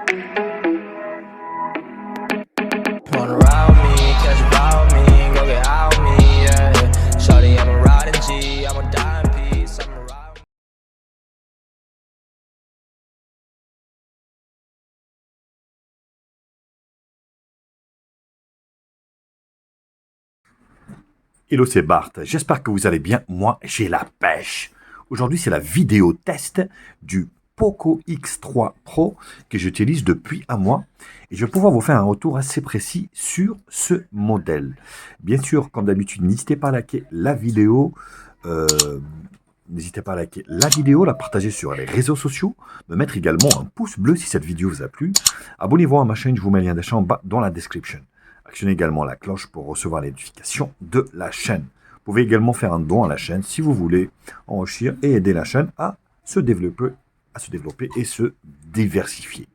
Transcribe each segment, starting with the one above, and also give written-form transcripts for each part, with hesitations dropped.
Wanna ride with me, catch a vibe with me, go get out with me, yeah. Shawty, I'm a riding G, I'm a die in peace, I'm a ride with me. Hello, c'est Bart. J'espère que vous allez bien. Moi, j'ai la pêche. Aujourd'hui, c'est la vidéo test du Poco X3 Pro que j'utilise depuis un mois. Et je vais pouvoir vous faire un retour assez précis sur ce modèle. Bien sûr, comme d'habitude, n'hésitez pas à liker la vidéo. N'hésitez pas à liker la vidéo, la partager sur les réseaux sociaux, me mettre également un pouce bleu si cette vidéo vous a plu. Abonnez-vous à ma chaîne, je vous mets le lien d'achat en bas dans la description. Actionnez également la cloche pour recevoir les notifications de la chaîne. Vous pouvez également faire un don à la chaîne si vous voulez enrichir et aider la chaîne à se développer et se diversifier.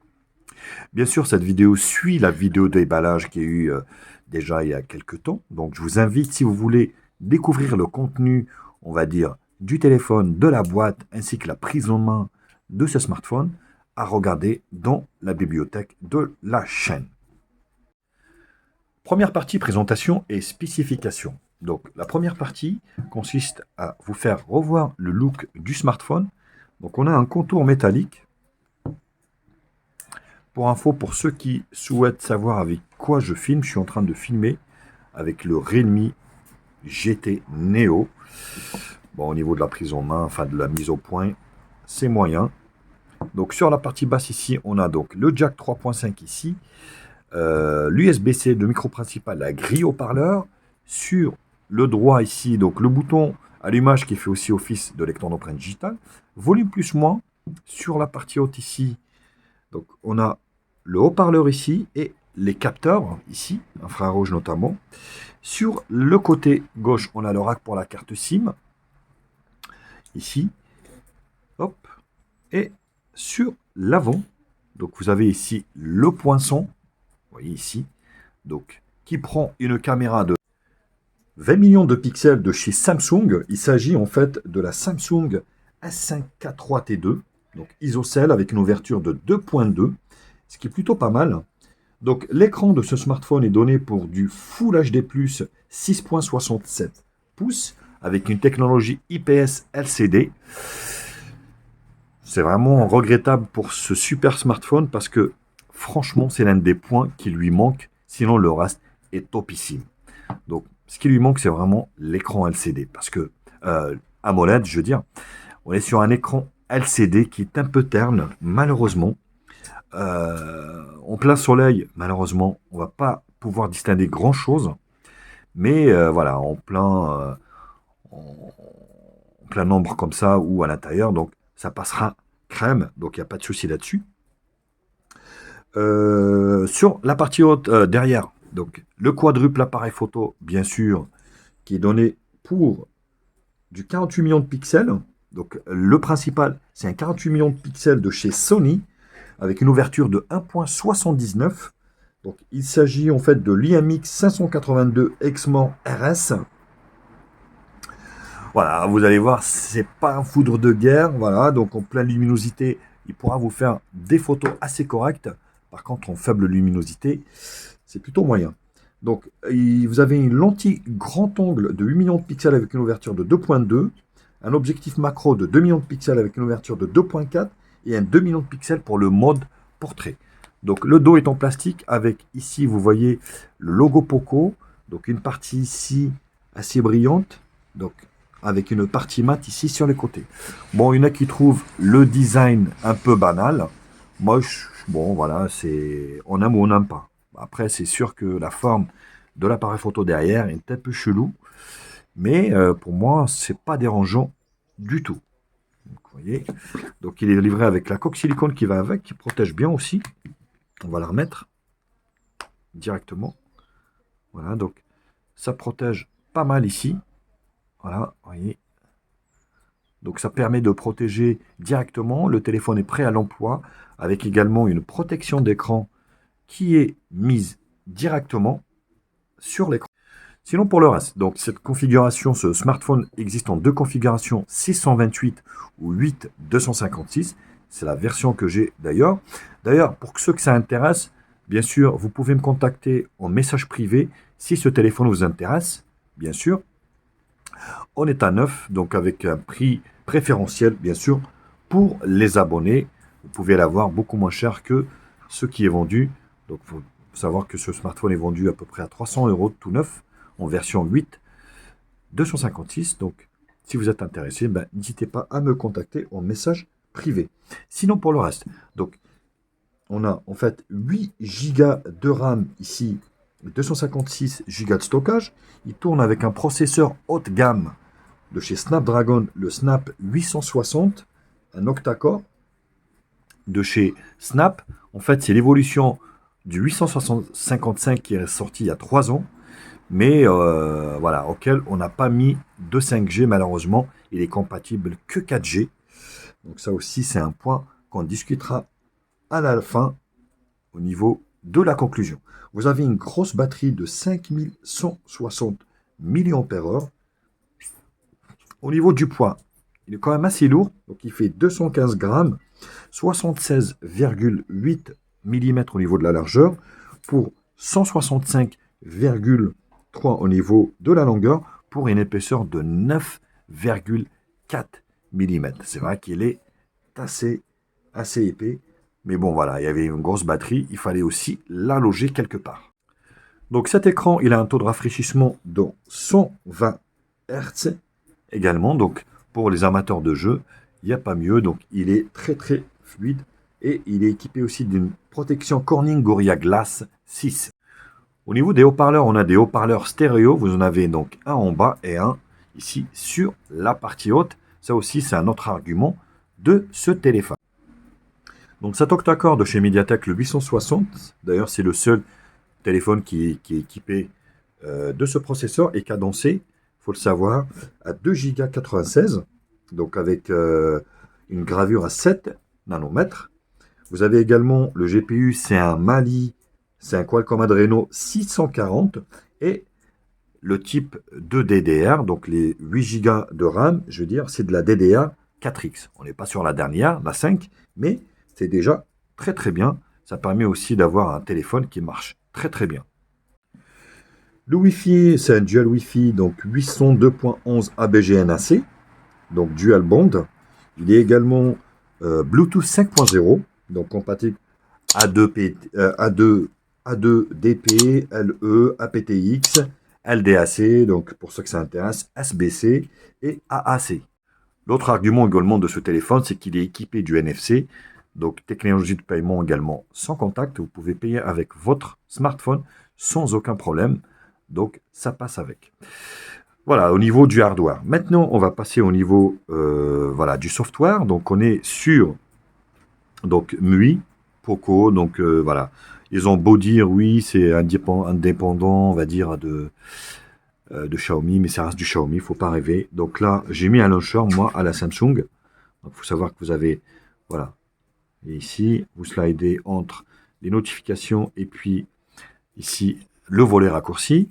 Bien sûr, cette vidéo suit la vidéo de déballage qu'il y a eu déjà il y a quelques temps. Donc, je vous invite, si vous voulez découvrir le contenu, on va dire, du téléphone, de la boîte, ainsi que la prise en main de ce smartphone, à regarder dans la bibliothèque de la chaîne. Première partie, présentation et spécification. Donc, la première partie consiste à vous faire revoir le look du smartphone. Donc, on a un contour métallique. Pour info, pour ceux qui souhaitent savoir avec quoi je filme, je suis en train de filmer avec le Redmi GT Neo. Bon, au niveau de la prise en main, enfin de la mise au point, c'est moyen. Donc, sur la partie basse ici, on a donc le jack 3.5 ici. L'USB-C, le micro principal, la grille haut-parleur. Sur le droit ici, donc le bouton allumage qui fait aussi office de lecteur d'empreinte digitale. Volume plus moins. Sur la partie haute ici, donc on a le haut-parleur ici et les capteurs ici, infrarouge notamment. Sur le côté gauche, on a le rack pour la carte SIM. Ici. Hop. Et sur l'avant, donc vous avez ici le poinçon. Vous voyez ici, donc, qui prend une caméra de 20 millions de pixels de chez Samsung. Il s'agit en fait de la Samsung S5K3T2, donc isocèle avec une ouverture de 2.2, ce qui est plutôt pas mal. Donc l'écran de ce smartphone est donné pour du Full HD+, 6.67 pouces, avec une technologie IPS LCD. C'est vraiment regrettable pour ce super smartphone parce que franchement, c'est l'un des points qui lui manque. Sinon, le reste est topissime. Donc, ce qui lui manque, c'est vraiment l'écran LCD. Parce que, AMOLED, je veux dire, on est sur un écran LCD qui est un peu terne, malheureusement. En plein soleil, malheureusement, on ne va pas pouvoir distinguer grand-chose. Mais voilà, en plein ombre comme ça ou à l'intérieur, donc ça passera crème. Donc, il n'y a pas de souci là-dessus. Sur la partie haute, derrière, donc le quadruple appareil photo, bien sûr, qui est donné pour du 48 millions de pixels. Donc le principal, c'est un 48 millions de pixels de chez Sony, avec une ouverture de 1.79. Donc il s'agit en fait de l'IMX 582 Exmor RS. Voilà, vous allez voir, c'est pas un foudre de guerre. Voilà, donc en pleine luminosité, il pourra vous faire des photos assez correctes. Par contre, en faible luminosité, c'est plutôt moyen. Donc, vous avez une lentille grand angle de 8 millions de pixels avec une ouverture de 2.2, un objectif macro de 2 millions de pixels avec une ouverture de 2.4 et un 2 millions de pixels pour le mode portrait. Donc, le dos est en plastique avec ici, vous voyez le logo Poco. Donc, une partie ici assez brillante. Donc, avec une partie mat ici sur les côtés. Bon, il y en a qui trouvent le design un peu banal. Moi, bon, voilà, c'est on aime ou on n'aime pas. Après, c'est sûr que la forme de l'appareil photo derrière est un peu chelou. Mais pour moi, c'est pas dérangeant du tout. Donc, vous voyez. Donc, il est livré avec la coque silicone qui va avec, qui protège bien aussi. On va la remettre directement. Voilà, donc ça protège pas mal ici. Voilà, vous voyez. Donc ça permet de protéger directement. Le téléphone est prêt à l'emploi, avec également une protection d'écran qui est mise directement sur l'écran. Sinon pour le reste, donc cette configuration, ce smartphone existe en deux configurations, 628 ou 8 256. C'est la version que j'ai d'ailleurs. D'ailleurs, pour ceux que ça intéresse, bien sûr, vous pouvez me contacter en message privé si ce téléphone vous intéresse, bien sûr. On est à neuf, donc avec un prix préférentiel, bien sûr, pour les abonnés. Vous pouvez l'avoir beaucoup moins cher que ce qui est vendu. Donc, il faut savoir que ce smartphone est vendu à peu près à 300 € tout neuf, en version 8, 256. Donc, si vous êtes intéressé, ben, n'hésitez pas à me contacter en message privé. Sinon, pour le reste, donc, on a en fait 8 Go de RAM ici, 256 Go de stockage. Il tourne avec un processeur haut de gamme de chez Snapdragon, le Snap 860, un octa-core de chez Snap. En fait, c'est l'évolution du 855 qui est sorti il y a 3 ans, mais voilà, auquel on n'a pas mis de 5G malheureusement. Il est compatible que 4G. Donc ça aussi, c'est un point qu'on discutera à la fin au niveau de la conclusion. Vous avez une grosse batterie de 5160 mAh. Au niveau du poids, il est quand même assez lourd, donc il fait 215 grammes, 76,8 mm au niveau de la largeur, pour 165,3 au niveau de la longueur, pour une épaisseur de 9,4 mm. C'est vrai qu'il est assez épais, mais bon voilà, il y avait une grosse batterie, il fallait aussi la loger quelque part. Donc cet écran, il a un taux de rafraîchissement de 120 Hz également, donc pour les amateurs de jeux, il n'y a pas mieux, donc il est très très fluide et il est équipé aussi d'une protection Corning Gorilla Glass 6. Au niveau des haut-parleurs, on a des haut-parleurs stéréo, vous en avez donc un en bas et un ici sur la partie haute. Ça aussi, c'est un autre argument de ce téléphone. Donc cet octa-core de chez Mediatek, le 860, d'ailleurs c'est le seul téléphone qui est équipé de ce processeur, est cadencé, il faut le savoir, à 2,96 Go, donc avec une gravure à 7 nanomètres. Vous avez également le GPU, c'est un Mali, c'est un Qualcomm Adreno 640, et le type de DDR, donc les 8 Go de RAM, je veux dire, c'est de la DDR 4X. On n'est pas sur la dernière, la 5, mais c'est déjà très très bien. Ça permet aussi d'avoir un téléphone qui marche très très bien. Le Wi-Fi, c'est un dual Wi-Fi, donc 802.11 ABG-NAC, donc dual band. Il est également Bluetooth 5.0, donc compatible A2DP, LE, aptX, LDAC, donc pour ceux que ça intéresse, SBC et AAC. L'autre argument également de ce téléphone, c'est qu'il est équipé du NFC, donc technologie de paiement également sans contact. Vous pouvez payer avec votre smartphone sans aucun problème. Donc ça passe avec. Voilà, au niveau du hardware. Maintenant, on va passer au niveau voilà, du software. Donc on est sur donc, MUI, Poco. Donc voilà, ils ont beau dire oui, c'est indépendant, on va dire, de Xiaomi, mais ça reste du Xiaomi, il ne faut pas rêver. Donc là, j'ai mis un launcher, moi, à la Samsung. Donc il faut savoir que vous avez, voilà, et ici, vous slidez entre les notifications et puis ici, le volet raccourci.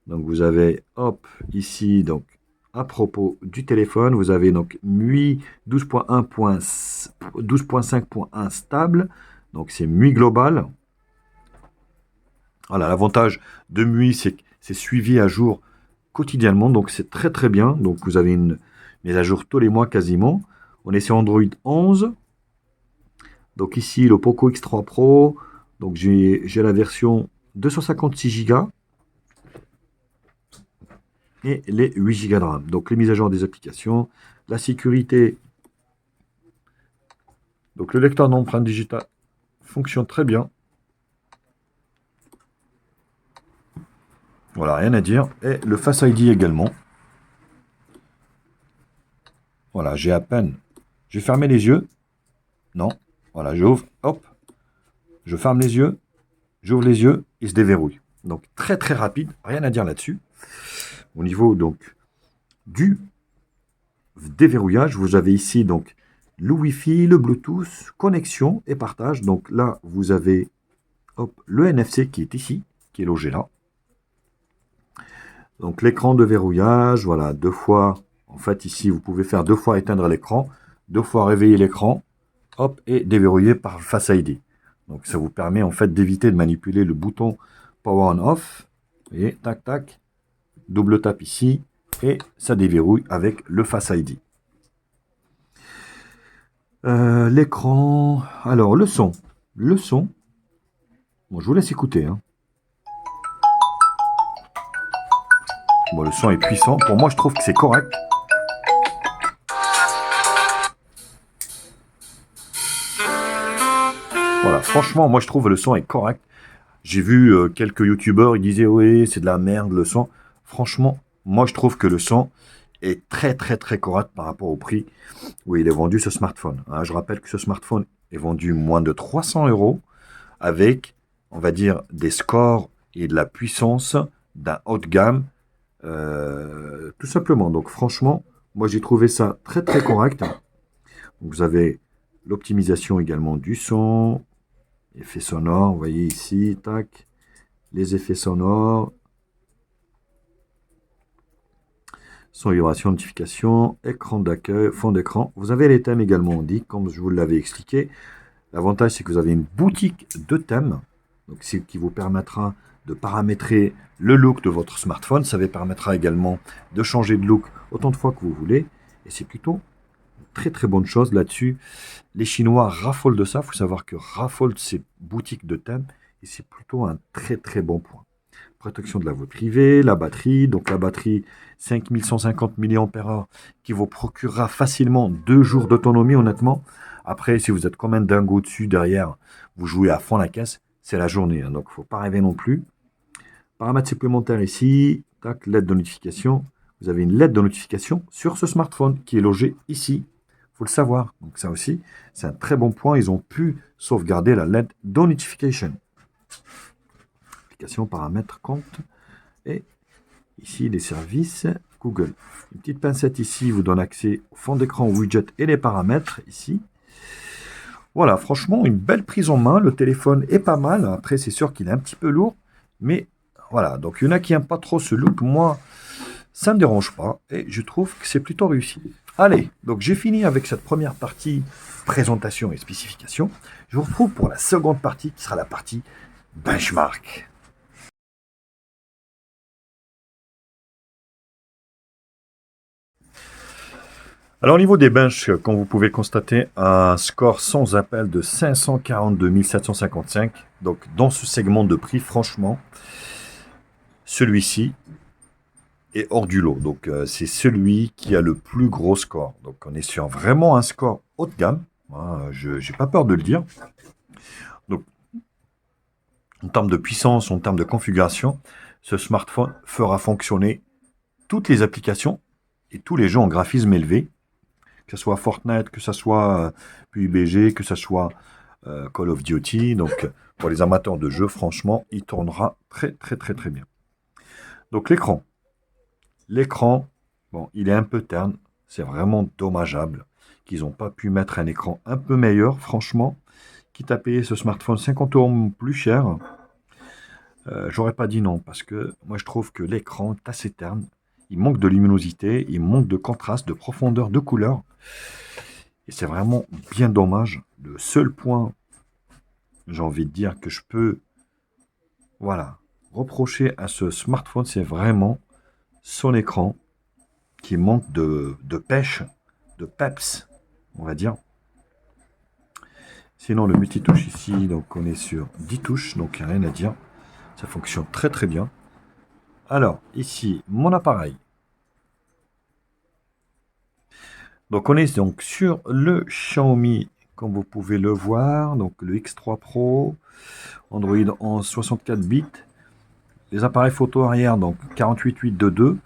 Donc vous avez, hop, ici, donc à propos du téléphone, vous avez donc MUI 12.5.1 stable. Donc c'est MUI global. Voilà, l'avantage de MUI, c'est que c'est suivi à jour quotidiennement, donc c'est très très bien. Donc vous avez une mise à jour tous les mois quasiment. On est sur Android 11. Donc ici le Poco X3 Pro. Donc j'ai la version 256 Go et les 8 Go de RAM. Donc les mises à jour des applications, la sécurité. Donc le lecteur d'empreintes digitales fonctionne très bien. Voilà, rien à dire. Et le Face ID également. Voilà, j'ai à peine. J'ai fermé les yeux. Non. Voilà, j'ouvre. Hop. Je ferme les yeux. J'ouvre les yeux. Il se déverrouille. Donc très très rapide. Rien à dire là-dessus. Au niveau donc du déverrouillage, vous avez ici donc le Wi-Fi, le Bluetooth, connexion et partage. Donc là, vous avez hop, le NFC qui est ici, qui est logé là. Donc l'écran de verrouillage, voilà, 2 fois. En fait, ici, vous pouvez faire 2 fois éteindre l'écran, 2 fois réveiller l'écran. hop, et déverrouillé par le Face ID. Donc ça vous permet en fait d'éviter de manipuler le bouton Power on Off. Et tac tac, double tap ici, et ça déverrouille avec le Face ID. L'écran, alors le son, bon, je vous laisse écouter. Hein. Bon, le son est puissant, pour moi je trouve que c'est correct. Voilà, franchement, moi je trouve le son est correct. J'ai vu quelques youtubeurs, ils disaient oui, c'est de la merde le son. Franchement, moi je trouve que le son est très correct par rapport au prix où il est vendu ce smartphone. Hein, je rappelle que ce smartphone est vendu moins de 300 € avec, on va dire, des scores et de la puissance d'un haut de gamme, tout simplement. Donc franchement, moi j'ai trouvé ça très correct. Donc, vous avez l'optimisation également du son, effets sonores, vous voyez ici, tac, les effets sonores, son vibration, notification, écran d'accueil, fond d'écran. Vous avez les thèmes également, on dit, comme je vous l'avais expliqué. L'avantage, c'est que vous avez une boutique de thèmes, donc ce qui vous permettra de paramétrer le look de votre smartphone. Ça vous permettra également de changer de look autant de fois que vous voulez. Et c'est plutôt une très bonne chose là-dessus. Les Chinois raffolent de ça. Il faut savoir que raffolent de ces boutiques de thèmes. Et c'est plutôt un très bon point. Protection de la vie privée, la batterie. Donc la batterie 5150 mAh qui vous procurera facilement 2 jours d'autonomie honnêtement. Après, si vous êtes comme un dingo dessus, derrière, vous jouez à fond la caisse, c'est la journée. Hein, donc, il ne faut pas rêver non plus. Paramètres supplémentaires ici. Tac, LED de notification. Vous avez une LED de notification sur ce smartphone qui est logé ici. Il faut le savoir. Donc, ça aussi, c'est un très bon point. Ils ont pu sauvegarder la LED de notification. Application, paramètres, compte. Et ici, les services Google. Une petite pincette ici vous donne accès au fond d'écran, au widget et les paramètres ici. Voilà, franchement, une belle prise en main. Le téléphone est pas mal. Après, c'est sûr qu'il est un petit peu lourd. Mais voilà, donc il y en a qui n'aiment pas trop ce look. Moi, ça ne me dérange pas. Et je trouve que c'est plutôt réussi. Allez, donc j'ai fini avec cette première partie présentation et spécification. Je vous retrouve pour la seconde partie qui sera la partie benchmark. Alors au niveau des benches, comme vous pouvez constater, un score sans appel de 542 755. Donc dans ce segment de prix, franchement, celui-ci est hors du lot. Donc c'est celui qui a le plus gros score. Donc on est sur vraiment un score haut de gamme. Hein, je n'ai pas peur de le dire. Donc en termes de puissance, en termes de configuration, ce smartphone fera fonctionner toutes les applications et tous les jeux en graphisme élevé. Que ce soit Fortnite, que ce soit PUBG, que ce soit Call of Duty. Donc, pour les amateurs de jeux, franchement, il tournera très bien. Donc, l'écran. L'écran, bon, il est un peu terne. C'est vraiment dommageable qu'ils n'ont pas pu mettre un écran un peu meilleur, franchement. Quitte à payer ce smartphone 50 € plus cher, j'aurais pas dit non, parce que moi, je trouve que l'écran est assez terne. Il manque de luminosité, il manque de contraste, de profondeur, de couleur. Et c'est vraiment bien dommage. Le seul point, j'ai envie de dire, que je peux reprocher à ce smartphone, c'est vraiment son écran qui manque de pêche, de peps, on va dire. Sinon, le multitouche ici, donc on est sur 10 touches, donc il n'y a rien à dire. Ça fonctionne très bien. Alors, ici, mon appareil. Donc, on est donc sur le Xiaomi, comme vous pouvez le voir. Donc, le X3 Pro, Android 11 64 bits. Les appareils photo arrière, donc 48.822.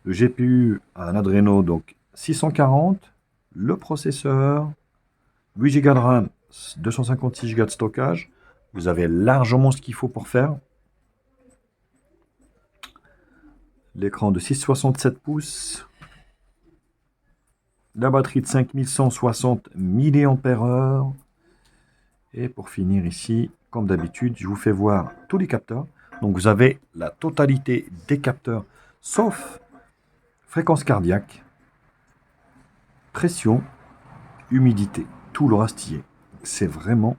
Le GPU, un Adreno, donc 640. Le processeur, 8 Go de RAM, 256 Go de stockage. Vous avez largement ce qu'il faut pour faire. L'écran de 6,67 pouces. La batterie de 5160 mAh. Et pour finir ici, comme d'habitude, je vous fais voir tous les capteurs. Donc vous avez la totalité des capteurs, sauf fréquence cardiaque, pression, humidité. Tout le reste y est. c'est vraiment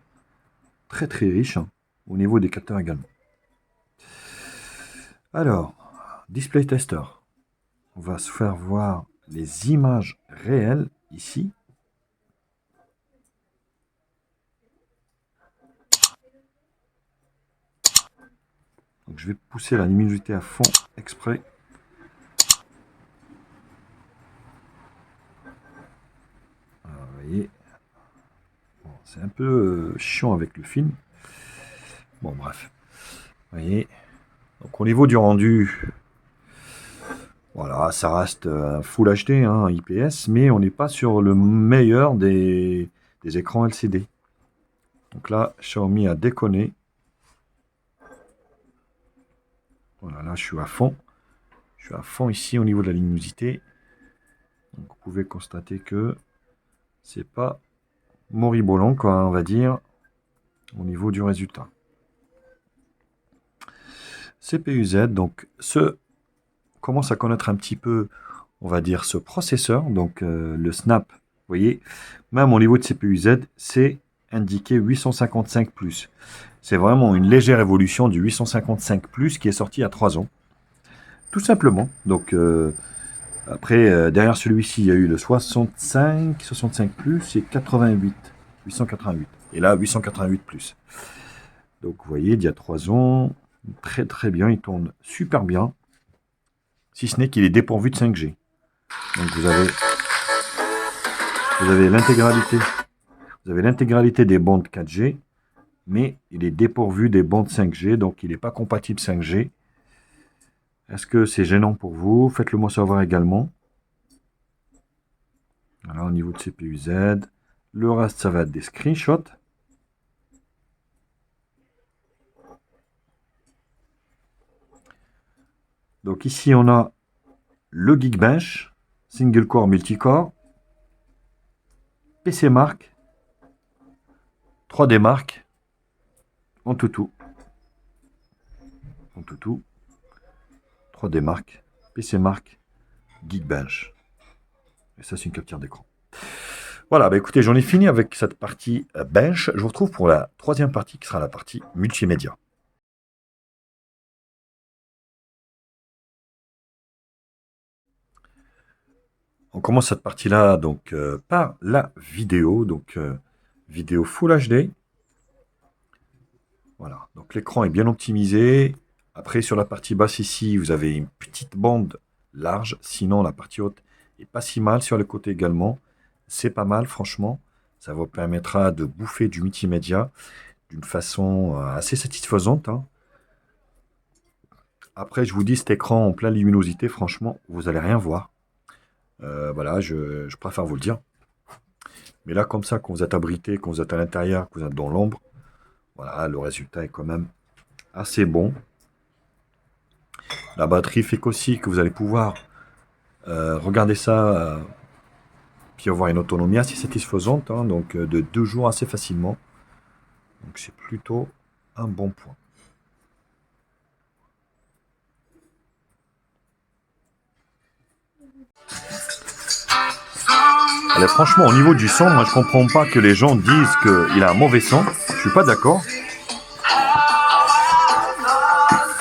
très très riche hein, au niveau des capteurs également. Alors, display tester. On va se faire voir les images réelles ici. Donc, je vais pousser la luminosité à fond exprès. Alors, vous voyez, bon, c'est un peu chiant avec le film. Bon, bref. Vous voyez, donc au niveau du rendu, voilà, ça reste Full HD, hein, IPS, mais on n'est pas sur le meilleur des écrans LCD. Donc là, Xiaomi a déconné. Voilà, là je suis à fond. Je suis à fond ici au niveau de la luminosité. Donc vous pouvez constater que c'est pas moribolant, quoi, on va dire, au niveau du résultat. CPU-Z, donc ce commence à connaître un petit peu, on va dire, ce processeur, donc le Snap, vous voyez, même au niveau de CPU-Z, c'est indiqué 855+. C'est vraiment une légère évolution du 855+, qui est sorti il y a 3 ans. Tout simplement. Donc, après, derrière celui-ci, il y a eu le 65+, et 88, 888. Et là, 888+. Donc, vous voyez, il y a 3 ans, très très bien, il tourne super bien. Si ce n'est qu'il est dépourvu de 5G. Donc vous avez l'intégralité des bandes 4G, mais il est dépourvu des bandes 5G, donc il n'est pas compatible 5G. Est-ce que c'est gênant pour vous? Faites-le moi savoir également. Alors au niveau de CPU-Z, le reste ça va être des screenshots. Donc ici on a le Geekbench, single core multicore, PC Mark, 3D Mark, en tout. 3D Mark, PC Mark, Geekbench. Et ça c'est une capture d'écran. Voilà, bah écoutez, j'en ai fini avec cette partie bench. Je vous retrouve pour la troisième partie qui sera la partie multimédia. On commence cette partie-là donc par la vidéo, donc vidéo Full HD. Voilà, donc l'écran est bien optimisé. Après, sur la partie basse ici, vous avez une petite bande large. Sinon, la partie haute est pas si mal. Sur le côté également, c'est pas mal, franchement. Ça vous permettra de bouffer du multimédia d'une façon assez satisfaisante. Hein. Après, je vous dis, cet écran en pleine luminosité, franchement, vous n'allez rien voir. Voilà, je préfère vous le dire. Mais là, comme ça, quand vous êtes abrité, quand vous êtes à l'intérieur, que vous êtes dans l'ombre, voilà, le résultat est quand même assez bon. La batterie fait qu'aussi que vous allez pouvoir regarder ça, puis avoir une autonomie assez satisfaisante, hein, donc de 2 jours assez facilement. Donc c'est plutôt un bon point. Allez, franchement, au niveau du son, moi je comprends pas que les gens disent qu'il a un mauvais son. Je suis pas d'accord.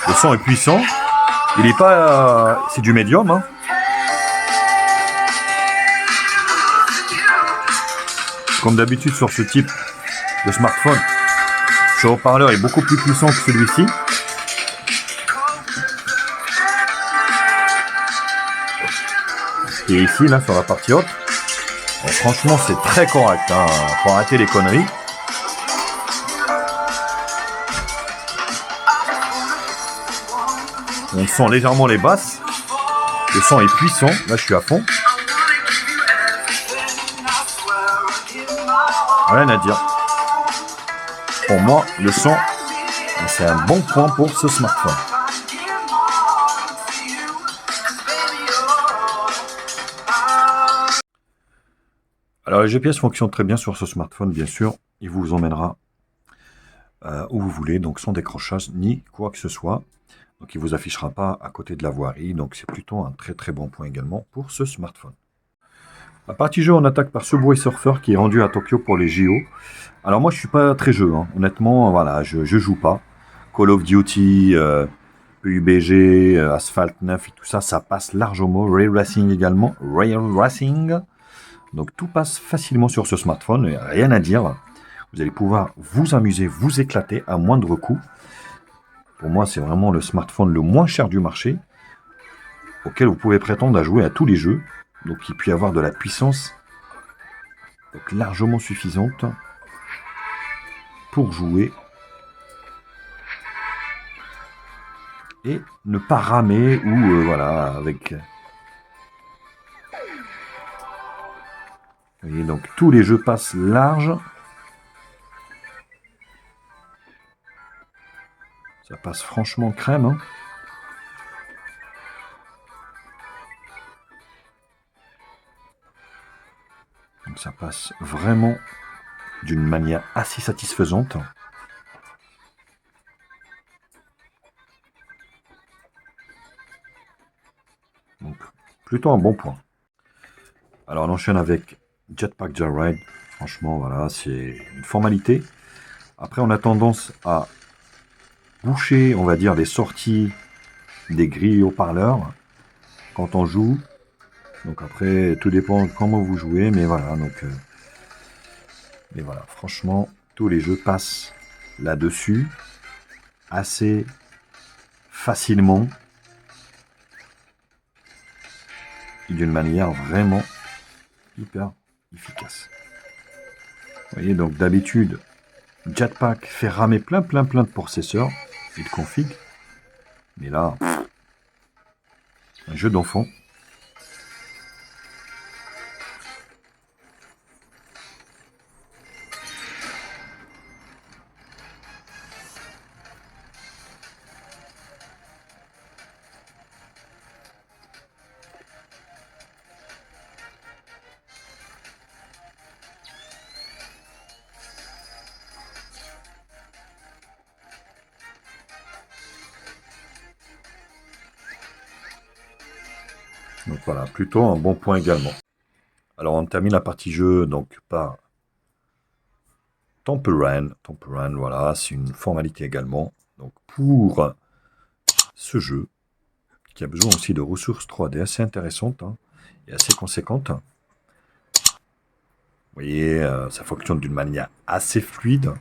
Le son est puissant. Il est pas, c'est du médium. Hein. Comme d'habitude sur ce type de smartphone, ce haut-parleur est beaucoup plus puissant que celui-ci. Et ici, là, sur la partie haute, bon, franchement, c'est très correct. Hein. Faut arrêter les conneries. On sent légèrement les basses. Le son est puissant. Là, je suis à fond. Rien à dire. Pour moi, le son, c'est un bon point pour ce smartphone. Alors, le GPS fonctionne très bien sur ce smartphone, bien sûr. Il vous emmènera où vous voulez, donc sans décrochage ni quoi que ce soit. Donc, il ne vous affichera pas à côté de la voirie. Donc, c'est plutôt un très très bon point également pour ce smartphone. À partie jeu, on attaque par Subway Surfer qui est rendu à Tokyo pour les JO. Alors moi je suis pas très jeu, hein. Honnêtement, voilà, je joue pas. Call of Duty, PUBG, Asphalt 9 et tout ça, ça passe largement. Ray Racing également, Ray Racing. Donc tout passe facilement sur ce smartphone, et rien à dire. Vous allez pouvoir vous amuser, vous éclater à moindre coût. Pour moi, c'est vraiment le smartphone le moins cher du marché, auquel vous pouvez prétendre à jouer à tous les jeux. Donc il peut y avoir de la puissance donc, largement suffisante pour jouer et ne pas ramer ou voilà avec. Vous voyez, donc tous les jeux passent large. Ça passe franchement crème. Hein. Donc ça passe vraiment d'une manière assez satisfaisante. Donc plutôt un bon point. Alors on enchaîne avec Jetpack Joyride. Franchement, voilà, c'est une formalité. Après, on a tendance à boucher, on va dire, les sorties des grilles haut-parleurs quand on joue. Donc après, tout dépend de comment vous jouez, mais voilà. Donc, mais voilà, franchement, tous les jeux passent là-dessus assez facilement et d'une manière vraiment hyper efficace. Vous voyez, donc d'habitude, Jetpack fait ramer plein de processeurs et de config. Mais là, un jeu d'enfant. Donc voilà, plutôt un bon point également. Alors on termine la partie jeu donc par Temple Run. Temple Run, voilà, c'est une formalité également. Donc pour ce jeu, qui a besoin aussi de ressources 3D assez intéressantes hein, et assez conséquentes. Vous voyez, ça fonctionne d'une manière assez fluide.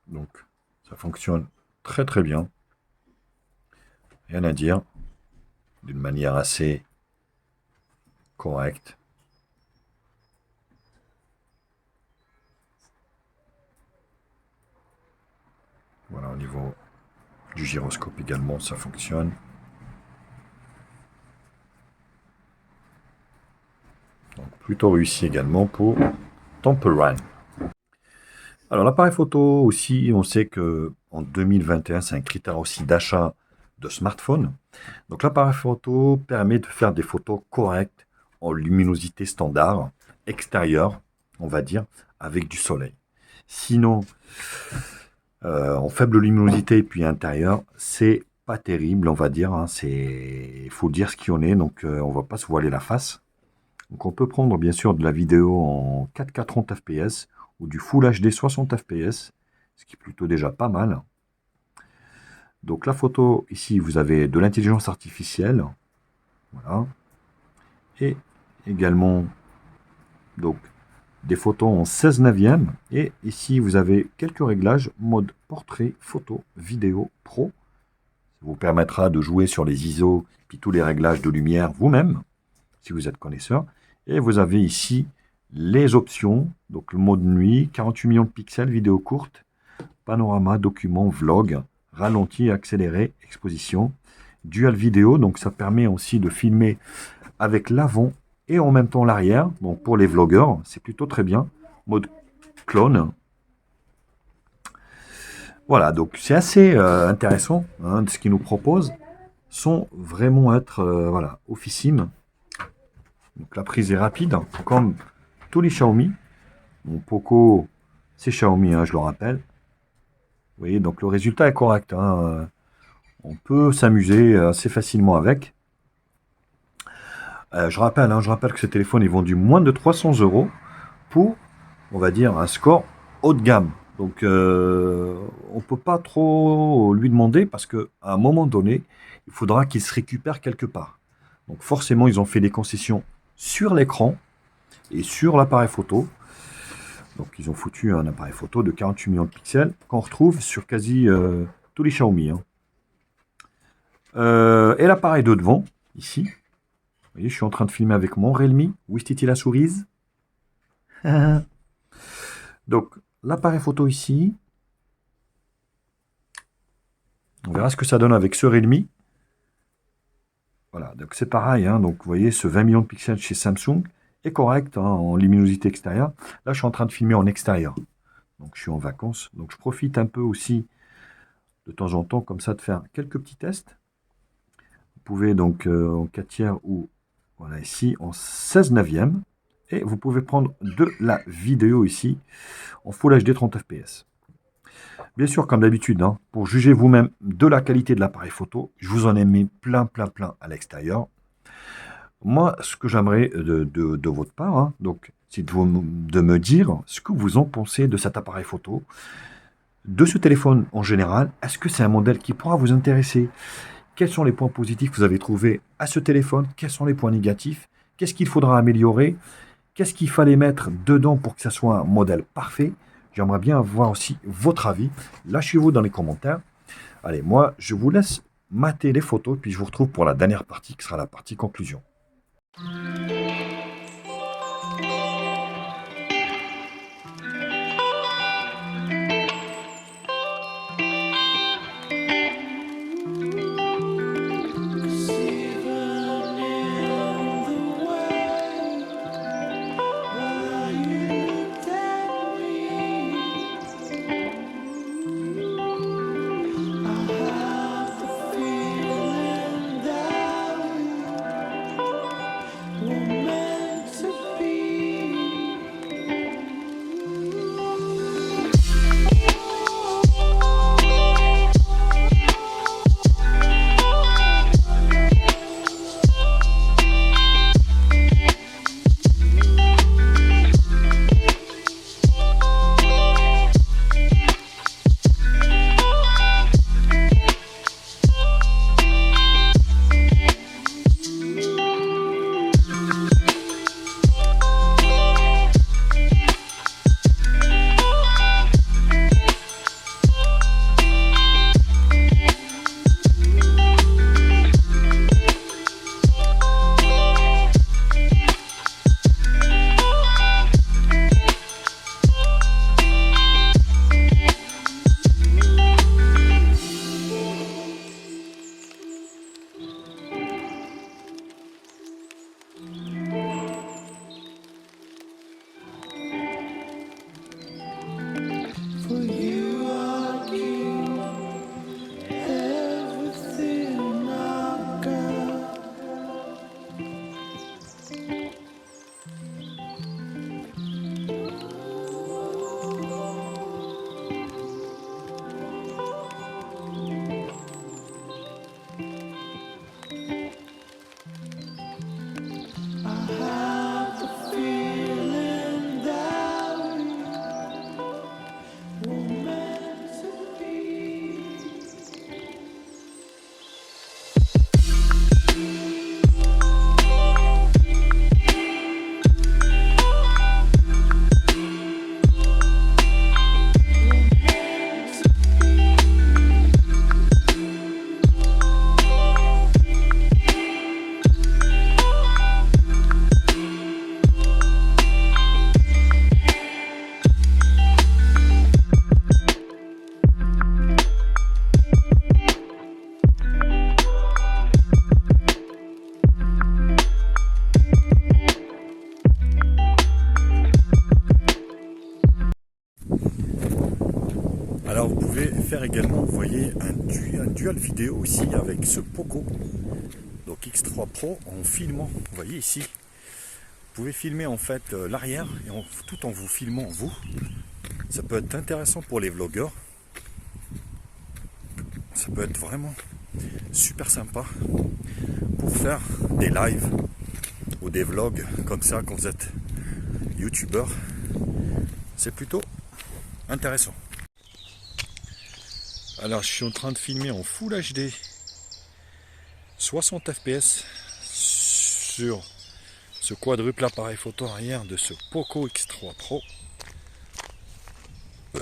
Donc, ça fonctionne très bien. Rien à dire. D'une manière assez correcte. Voilà, au niveau du gyroscope également, ça fonctionne. Donc, plutôt réussi également pour Temple Run. Alors l'appareil photo aussi, on sait que en 2021, c'est un critère aussi d'achat de smartphone. Donc l'appareil photo permet de faire des photos correctes en luminosité standard, extérieure, on va dire, avec du soleil. Sinon, en faible luminosité et puis intérieure, c'est pas terrible, on va dire. Hein, il faut dire ce qu'il en est, donc on va pas se voiler la face. Donc on peut prendre bien sûr de la vidéo en 4K 30 fps ou du Full HD 60 fps, ce qui est plutôt déjà pas mal. Donc la photo, ici vous avez de l'intelligence artificielle, voilà, et également donc des photos en 16 neuvième, et ici vous avez quelques réglages mode portrait, photo, vidéo, pro. Ça vous permettra de jouer sur les ISO, puis tous les réglages de lumière vous-même, si vous êtes connaisseur. Et vous avez ici les options, donc le mode nuit, 48 millions de pixels, vidéo courte, panorama, document, vlog, ralenti, accéléré, exposition, dual vidéo, donc ça permet aussi de filmer avec l'avant et en même temps l'arrière. Donc pour les vlogueurs, c'est plutôt très bien. Mode clone. Voilà, donc c'est assez intéressant hein, de ce qu'ils nous proposent. Sont vraiment être voilà, officimes. Donc la prise est rapide, comme tous les Xiaomi. Mon Poco, c'est Xiaomi, hein, je le rappelle. Vous voyez, donc le résultat est correct, hein. On peut s'amuser assez facilement avec. Je rappelle que ce téléphone est vendu moins de 300 € pour, on va dire, un score haut de gamme. Donc, on ne peut pas trop lui demander parce qu'à un moment donné, il faudra qu'il se récupère quelque part. Donc, forcément, ils ont fait des concessions sur l'écran et sur l'appareil photo. Donc, ils ont foutu un appareil photo de 48 millions de pixels qu'on retrouve sur quasi tous les Xiaomi, hein. Et l'appareil de devant, ici. Vous voyez, je suis en train de filmer avec mon Realme. Où est-il la souris? Donc, l'appareil photo ici. On verra ce que ça donne avec ce Realme. Voilà, donc c'est pareil, hein. Donc, vous voyez, ce 20 millions de pixels chez Samsung est correct, hein, en luminosité extérieure. Là, je suis en train de filmer en extérieur. Donc, je suis en vacances. Donc, je profite un peu aussi, de temps en temps, comme ça, de faire quelques petits tests. Vous pouvez donc, en 4 tiers ou, voilà, ici, en 16 neuvième. Et vous pouvez prendre de la vidéo ici, en Full HD 30 fps. Bien sûr, comme d'habitude, hein, pour juger vous-même de la qualité de l'appareil photo, je vous en ai mis plein à l'extérieur. Moi, ce que j'aimerais de votre part, hein, donc, c'est de me dire ce que vous en pensez de cet appareil photo, de ce téléphone en général. Est-ce que c'est un modèle qui pourra vous intéresser? Quels sont les points positifs que vous avez trouvés à ce téléphone? Quels sont les points négatifs? Qu'est-ce qu'il faudra améliorer? Qu'est-ce qu'il fallait mettre dedans pour que ça soit un modèle parfait? J'aimerais bien avoir aussi votre avis. Lâchez-vous dans les commentaires. Allez, moi, je vous laisse mater les photos, puis je vous retrouve pour la dernière partie, qui sera la partie conclusion. Alors vous pouvez faire également, vous voyez, un dual vidéo aussi avec ce Poco, donc X3 Pro en filmant, vous voyez ici, pouvez filmer en fait l'arrière et tout en vous filmant vous. Ça peut être intéressant pour les vlogueurs. Ça peut être vraiment super sympa pour faire des lives ou des vlogs comme ça quand vous êtes youtubeur. C'est plutôt intéressant. Alors je suis en train de filmer en Full HD 60 fps sur ce quadruple appareil photo arrière de ce Poco X3 Pro. Vous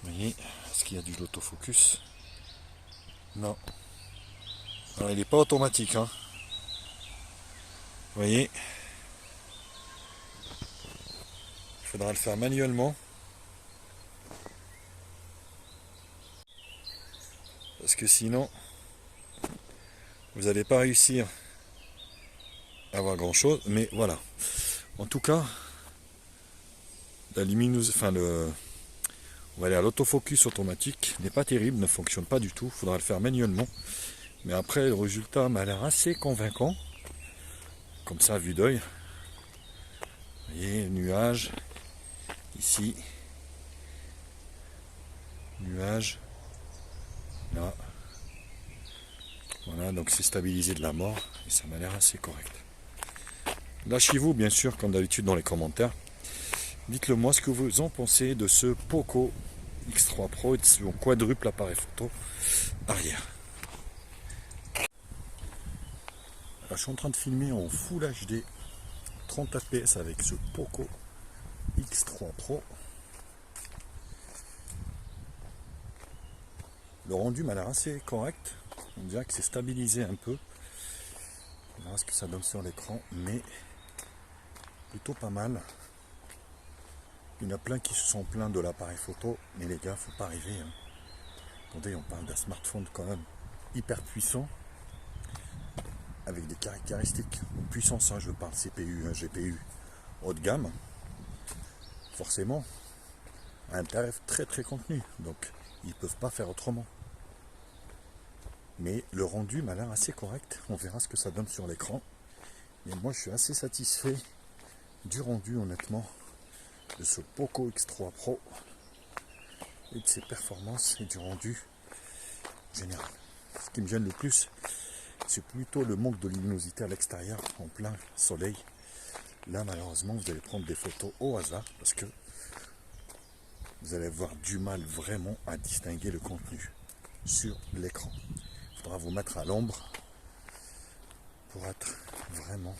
voyez, est-ce qu'il y a du autofocus? Non. Alors, il n'est pas automatique, hein. Vous voyez, il faudra le faire manuellement. Parce que sinon, vous n'allez pas réussir à avoir grand chose. Mais voilà. En tout cas, la luminosité, enfin on va aller à l'autofocus automatique, n'est pas terrible, ne fonctionne pas du tout. Il faudra le faire manuellement. Mais après, le résultat m'a l'air assez convaincant. Comme ça, à vue d'œil. Vous voyez, nuage. Ici. Nuage. Là. Voilà, donc c'est stabilisé de la mort. Et ça m'a l'air assez correct. Lâchez-vous, bien sûr, comme d'habitude, dans les commentaires. Dites-le moi ce que vous en pensez de ce Poco X3 Pro et de son quadruple appareil photo arrière. Alors, je suis en train de filmer en Full HD 30 fps avec ce Poco X3 Pro. Le rendu m'a l'air assez correct. On dirait que c'est stabilisé un peu. On verra ce que ça donne sur l'écran, mais plutôt pas mal. Il y en a plein qui se sont plaints de l'appareil photo, mais les gars, faut pas rêver. Hein. Attendez, on parle d'un smartphone quand même hyper puissant, avec des caractéristiques puissance, hein, je parle CPU, hein, GPU haut de gamme, forcément, à un tarif très très contenu, donc ils peuvent pas faire autrement. Mais le rendu m'a l'air assez correct, on verra ce que ça donne sur l'écran. Et moi je suis assez satisfait du rendu honnêtement de ce Poco X3 Pro et de ses performances et du rendu général. Ce qui me gêne le plus, c'est plutôt le manque de luminosité à l'extérieur en plein soleil. Là malheureusement vous allez prendre des photos au hasard parce que vous allez avoir du mal vraiment à distinguer le contenu sur l'écran. Il faudra vous mettre à l'ombre pour être vraiment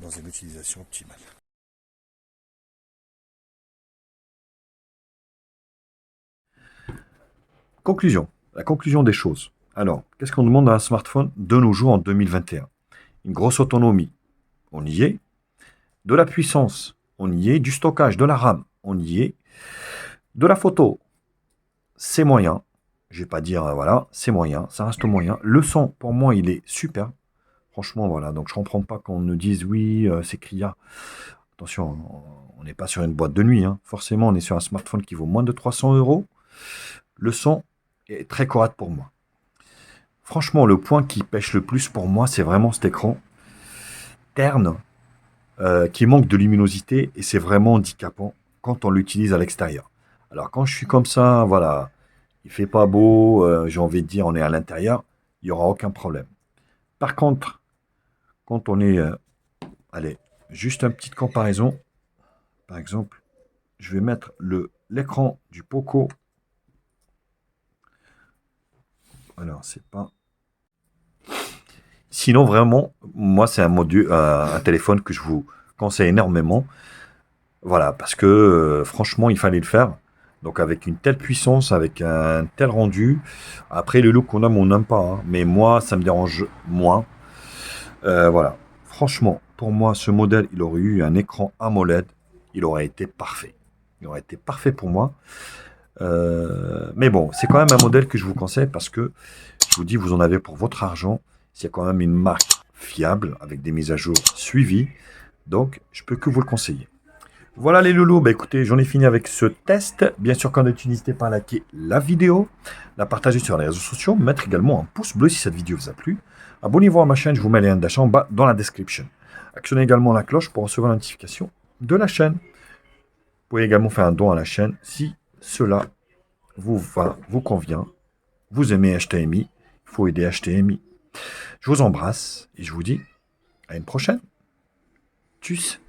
dans une utilisation optimale. Conclusion. La conclusion des choses. Alors, qu'est-ce qu'on demande à un smartphone de nos jours en 2021? Une grosse autonomie, on y est. De la puissance, on y est. Du stockage, de la RAM, on y est. De la photo, c'est moyen. Je vais pas dire, voilà, c'est moyen, ça reste moyen. Le son, pour moi, il est super. Franchement, voilà, donc je comprends pas qu'on nous dise, oui, c'est criard. Attention, on n'est pas sur une boîte de nuit, hein. Forcément, on est sur un smartphone qui vaut moins de 300 €. Le son est très correct pour moi. Franchement, le point qui pêche le plus pour moi, c'est vraiment cet écran terne qui manque de luminosité et c'est vraiment handicapant quand on l'utilise à l'extérieur. Alors quand je suis comme ça, voilà, il fait pas beau, j'ai envie de dire on est à l'intérieur, il n'y aura aucun problème. Par contre, quand on est, allez, juste une petite comparaison, par exemple, je vais mettre l'écran du Poco. Alors c'est pas... Sinon, vraiment, moi, c'est un téléphone que je vous conseille énormément. Voilà, parce que franchement, il fallait le faire. Donc, avec une telle puissance, avec un tel rendu. Après, le look qu'on aime, on n'aime pas. Hein, mais moi, ça me dérange moins. Voilà. Franchement, pour moi, ce modèle, il aurait eu un écran AMOLED. Il aurait été parfait. Il aurait été parfait pour moi. Mais bon, c'est quand même un modèle que je vous conseille parce que, je vous dis, vous en avez pour votre argent. C'est quand même une marque fiable avec des mises à jour suivies. Donc, je peux que vous le conseiller. Voilà les loulous. Bah, écoutez, j'en ai fini avec ce test. Bien sûr, quand n'hésitez pas à liker la vidéo, la partager sur les réseaux sociaux, mettre également un pouce bleu si cette vidéo vous a plu. Abonnez-vous à ma chaîne, je vous mets les liens d'achat en bas dans la description. Actionnez également la cloche pour recevoir la notification de la chaîne. Vous pouvez également faire un don à la chaîne si cela vous convient. Vous aimez HTMI, il faut aider HTMI. Je vous embrasse et je vous dis à une prochaine. Tchuss.